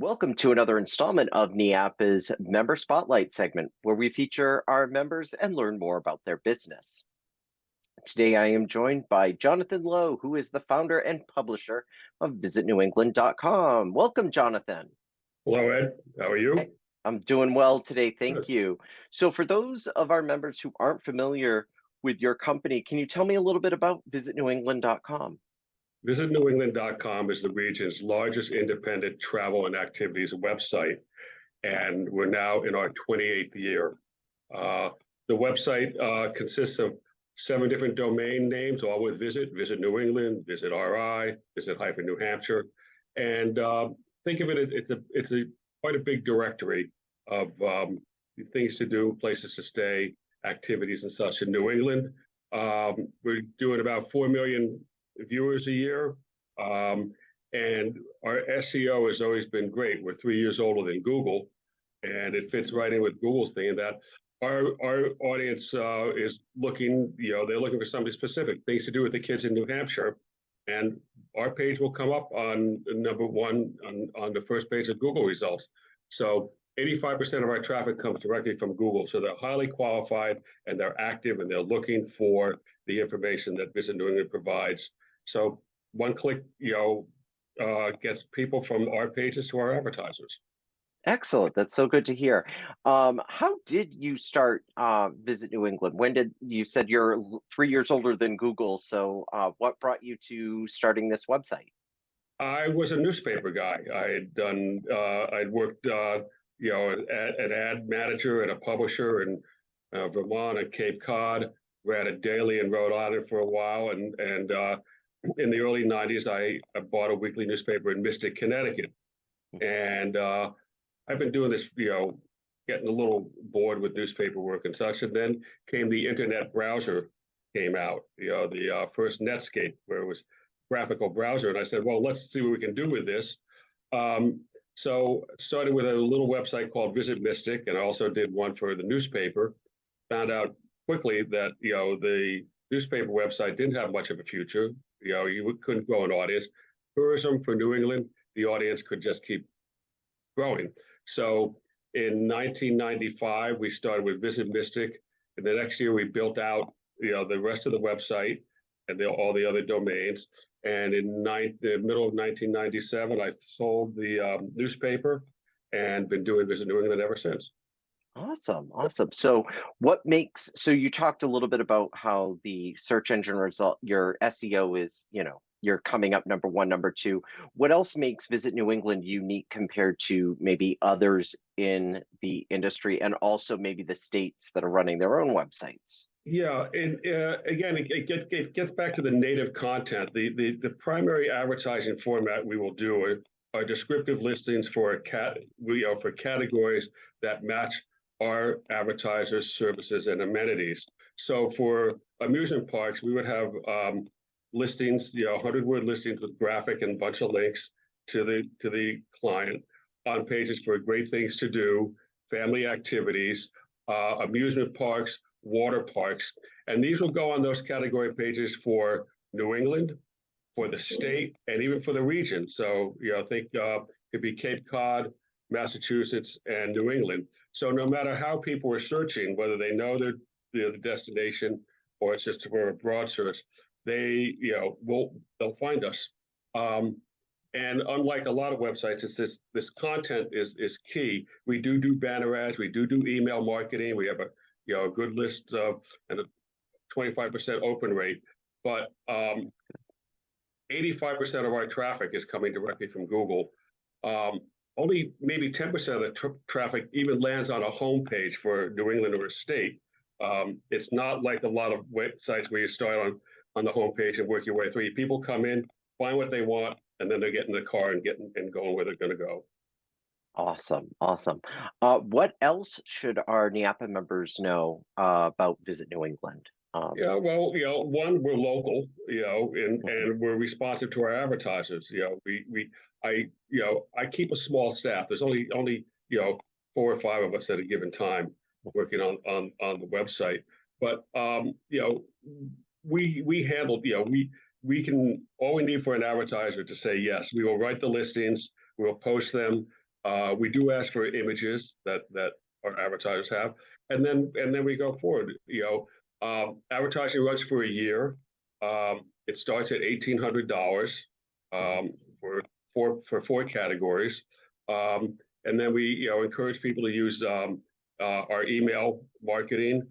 Welcome to another installment of NEAAPA's Member Spotlight segment, where we feature our members and learn more about their business. Today, I am joined by Jonathan Lowe, who is the founder and publisher of VisitNewEngland.com. Welcome, Jonathan. Hello, Ed. How are Hey, you? I'm doing well today, thank Good. you. So for those of our members who aren't familiar with your company, can you tell me a little bit about VisitNewEngland.com? VisitNewEngland.com is the region's largest independent travel and activities website, and we're now in our 28th year. The website consists of 7 different domain names, all with Visit New England, Visit RI, Visit-New Hampshire, and think of it, it's a quite a big directory of things to do, places to stay, activities and such in New England. We're doing about 4 million viewers a year. And our SEO has always been great. We're 3 years older than Google, and it fits right in with Google's thing in that our audience is looking, they're looking for something specific, things to do with the kids in New Hampshire. And our page will come up on number 1 on the first page of Google results. So 85% of our traffic comes directly from Google. So they're highly qualified and they're active and they're looking for the information that Visit New England provides. So one click, gets people from our pages to our advertisers. Excellent. That's so good to hear. How did you start Visit New England? When did you said you're 3 years older than Google? So what brought you to starting this website? I was a newspaper guy. I'd worked, an ad manager and a publisher in Vermont and Cape Cod. Ran a daily in Rhode Island for a while, and in the early '90s, I bought a weekly newspaper in Mystic, Connecticut, and I've been doing this, getting a little bored with newspaper work and such. And then came the internet browser came out, the first Netscape, where it was graphical browser. And I said, well, let's see what we can do with this. So started with a little website called Visit Mystic, and I also did one for the newspaper. Found out quickly that, the newspaper website didn't have much of a future. You couldn't grow an audience. Tourism for New England, the audience could just keep growing. So in 1995, we started with Visit Mystic, and the next year we built out, the rest of the website and all the other domains. And in the middle of 1997, I sold the newspaper and been doing Visit New England ever since. Awesome, awesome. So so you talked a little bit about how the search engine result, your SEO is, you're coming up number 1, number 2. What else makes Visit New England unique compared to maybe others in the industry, and also maybe the states that are running their own websites? Yeah, and again, it gets back to the native content. The primary advertising format we will do are descriptive listings for for categories that match our advertisers' services and amenities. So for amusement parks, we would have listings, 100-word listings with graphic and a bunch of links to the client on pages for great things to do, family activities, amusement parks, water parks, and these will go on those category pages for New England, for the state, and even for the region. So, think could be Cape Cod, Massachusetts, and New England. So no matter how people are searching, whether they know the destination or it's just for a broad search, they'll find us. And unlike a lot of websites, it's this content is key. We do banner ads, we do email marketing. We have a good list and a 25% open rate, but 85% of our traffic is coming directly from Google. Only maybe 10% of the traffic even lands on a homepage for New England or a state. It's not like a lot of websites where you start on the homepage and work your way through. People come in, find what they want, and then they get in the car and going where they're going to go. Awesome, awesome. What else should our NEAAPA members know about Visit New England? Yeah, well, one, we're local, and we're responsive to our advertisers. I keep a small staff. There's only 4 or 5 of us at a given time working on the website. But we handle, we can, all we need for an advertiser to say yes, we will write the listings, we will post them. We do ask for images that our advertisers have, and then we go forward. Advertising runs for a year. It starts at $1,800 for four categories, and then we encourage people to use our email marketing.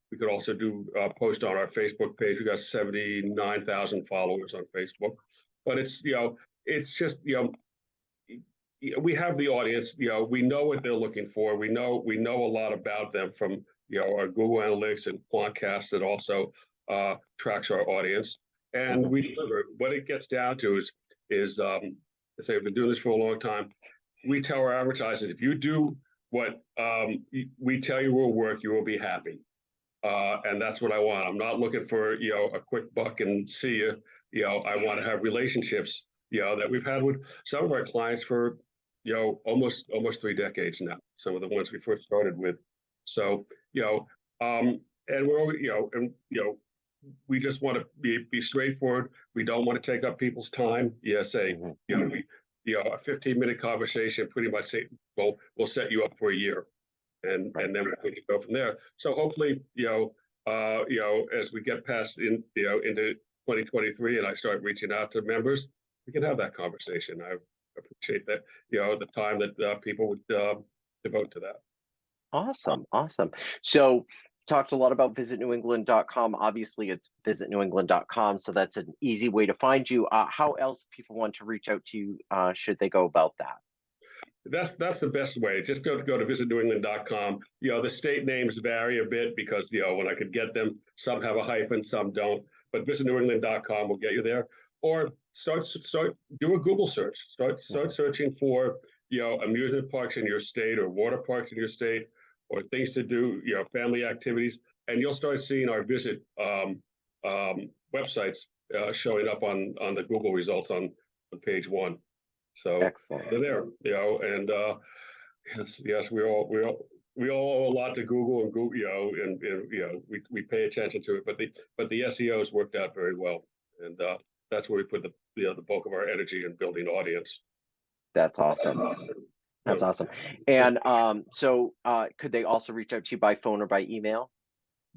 We could also do post on our Facebook page. We got 79,000 followers on Facebook, but it's just we have the audience. We know what they're looking for. We know a lot about them from our Google Analytics and Quantcast that also tracks our audience, and Mhm. we deliver. What it gets down to is I say we've been doing this for a long time. We tell our advertisers, if you do what we tell you will work, you will be happy. And that's what I want. I'm not looking for a quick buck and see you. I want to have relationships that we've had with some of our clients for almost 3 decades now. Some of the ones we first started with. So and we're always, we just want to be straightforward. We don't want to take up people's time. Say Mhm. a 15-minute conversation pretty much say, well, we'll set you up for a year, and Right. then we can go from there. So hopefully, as we get past into 2023, and I start reaching out to members, we can have that conversation. I appreciate that, the time that people would devote to that. Awesome, awesome. So talked a lot about visitnewengland.com. Obviously, it's visitnewengland.com, so that's an easy way to find you. How else people want to reach out to you, should they go about that? That's the best way. Just go to visitnewengland.com. The state names vary a bit because when I could get them, some have a hyphen, some don't. But visitnewengland.com will get you there. Or start do a Google search. Start Mhm. searching for amusement parks in your state or water parks in your state or things to do, family activities, and you'll start seeing our visit websites showing up on the Google results on page one. So Excellent. they're there, and yes, we all owe a lot to Google and Google, and we pay attention to it, but the SEO has worked out very well, and that's where we put the bulk of our energy in building audience. That's awesome. That's So, awesome. And so could they also reach out to you by phone or by email?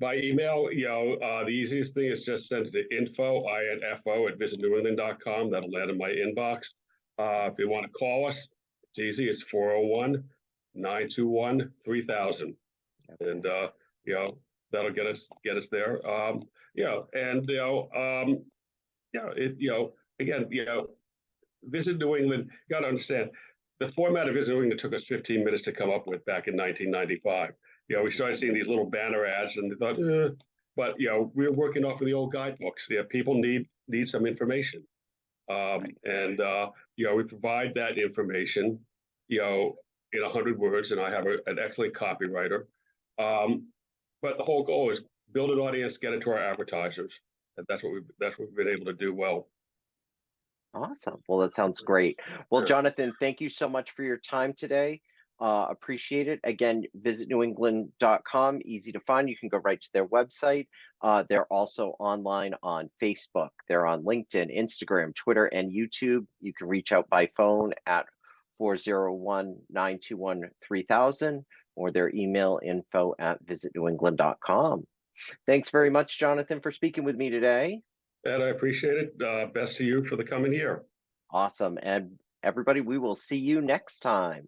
by email, the easiest thing is just send it to info at visitnewengland.com. That'll land in my inbox. If you want to call us, it's easy. It's 401-921-3000. And, that'll get us there. And, again, Visit New England, you got to understand, the format of Visit New England took us 15 minutes to come up with back in 1995. We started seeing these little banner ads and thought, but we were working off of the old guidebooks. People need some information, and we provide that information, in 100 words, and I have an excellent copywriter. But the whole goal is build an audience, get it to our advertisers, and that's what we've been able to do well. Awesome. Well, that sounds great. Well, Sure. Jonathan, thank you so much for your time today. Appreciate it. Again, visitnewengland.com, easy to find. You can go right to their website. They're also online on Facebook. They're on LinkedIn, Instagram, Twitter, and YouTube. You can reach out by phone at 401-921-3000 or their email info at visitnewengland.com. Thanks very much, Jonathan, for speaking with me today. And I appreciate it. Best to you for the coming year. Awesome. And everybody, we will see you next time.